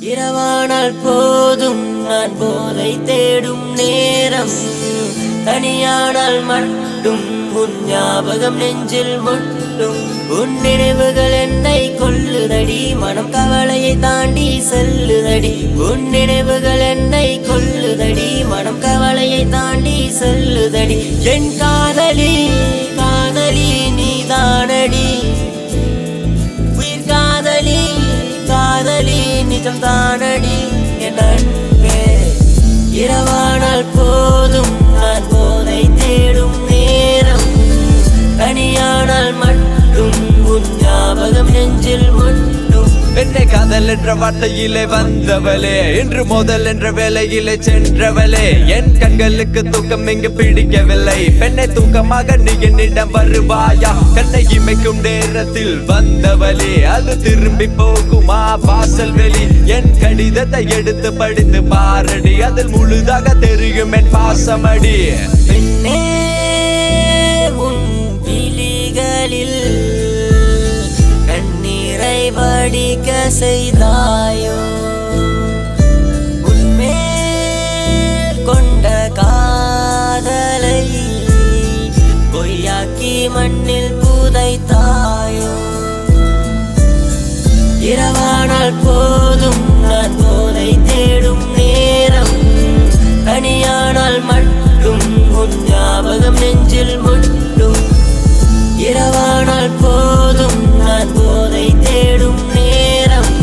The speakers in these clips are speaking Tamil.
இரவானால் போதும் நான் போதை தேடும் நேரம், தனியானால் மட்டும் உன் ஞாபகம் நெஞ்சில் முட்டும். உன் நினைவுகள் என்னை கொல்லுதடி, மனம் கவலையை தாண்டி செல்லுதடி. உன் நினைவுகள் என்னை கொல்லுதடி, மனம் கவலையை தாண்டி செல்லுதடி. என் காதலி காதலி நீதானடி, உயிர் காதலி காதலி நிஜம் தானடி என் அன்பே. இரவானால் போதும் நான் போதை தேடும் நேரம், தனியானால் மட்டும் உன் ஞாபகம் நெஞ்சில் முட்டும். பெண்ணை காதல் என்ற வார்த்தையிலே வந்தவளே, இன்று முதல் என்ற வேலையிலே சென்றவளே. என் கண்களுக்கு தூக்கம் இங்கு பிடிக்கவில்லை, பெண்ணை தூக்கமாக நீ என்னிடம் வருவாயா? கண்ணை இமைக்கும் நேரத்தில் வந்தவளே, அது திரும்பி போகுமா வாசல் வெளி? என் கடிதத்தை எடுத்து படித்து பாரடி, அதில் முழுதாக தெரியும் என் பாசமடி. பெண்ணே உன் விழிகளில் கண்ணீரை வடிக்க செய்தாயோ, உன்மேல் கொண்ட காதலை பொய்யாக்கி மண்ணில் புதைத்தாயோ. இரவானால் போதும் நான் போதை தேடும் நேரம், தனியானால் மட்டும் உன் ஞாபகம் நெஞ்சில் முட்டும். இரவானால் போதும் நான் போதை தேடும் நேரம்,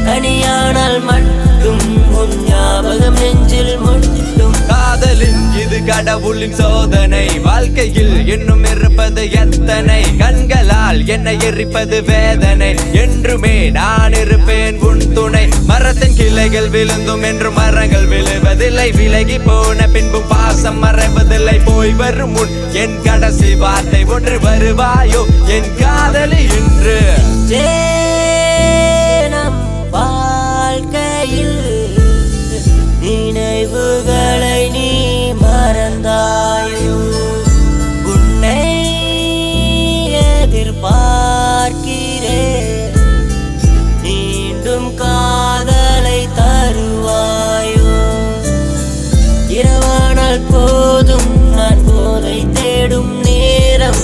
தனியானால் மட்டும் உன் ஞாபகம் நெஞ்சில் முட்டும். காதலின் இது கடவுளின் சோதனை, வாழ்க்கையில் இன்னும் இருப்பது எத்தனை? கண்களால் என்னை எரிப்பது வேதனை, என்றுமே நான் இருப்பேன் உன் துணை. மரத்தின் கிளைகள் விழுந்தும் என்று மரங்கள் விழுவதில்லை, விலகி போன பின்பும் பாசம் மறைவதில்லை. போய் வரும் முன் என் கடைசி வார்த்தை ஒன்று, வருவாயோ என் காதலி இன்று? நம் வாழ்க்கையில் நினைவுகளை நீ மறந்தாயோ, உன்னை எதிர்பார்க்கிறேன், மீண்டும் காதலை தருவாயோ. இரவானால் போதும் நான் போதை தேடும் நேரம்,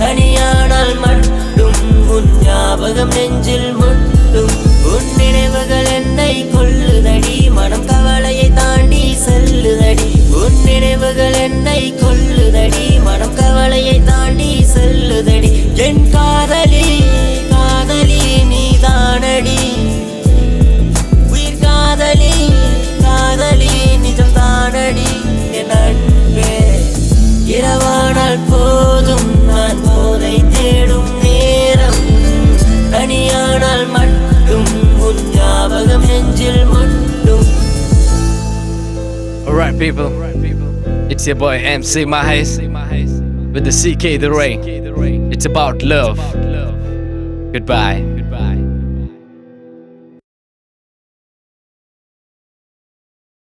தனியானால் மட்டும் உன் ஞாபகம் நெஞ்சில் முட்டும். உன் நினைவுகள் என்னை கொல்லுதடி, மனம் கவலையை தாண்டி செல்லுதடி. உன் நினைவுகள் என்னை கொல்லுதடி, மனம் கவலையை தாண்டி செல்லுதடி. என் காதலி காதலி நீதானடி, உயிர் காதலி காதலி நிஜம் தானடி என் அன்பே. இரவானால் போதும் நான் போதை தேடும் நேரம், தனியானால் மட்டும் உன் ஞாபகம் நெஞ்சில் முட்டும். Alright people, it's your boy MC Mahes with the CK the Ray. It's about love. Goodbye.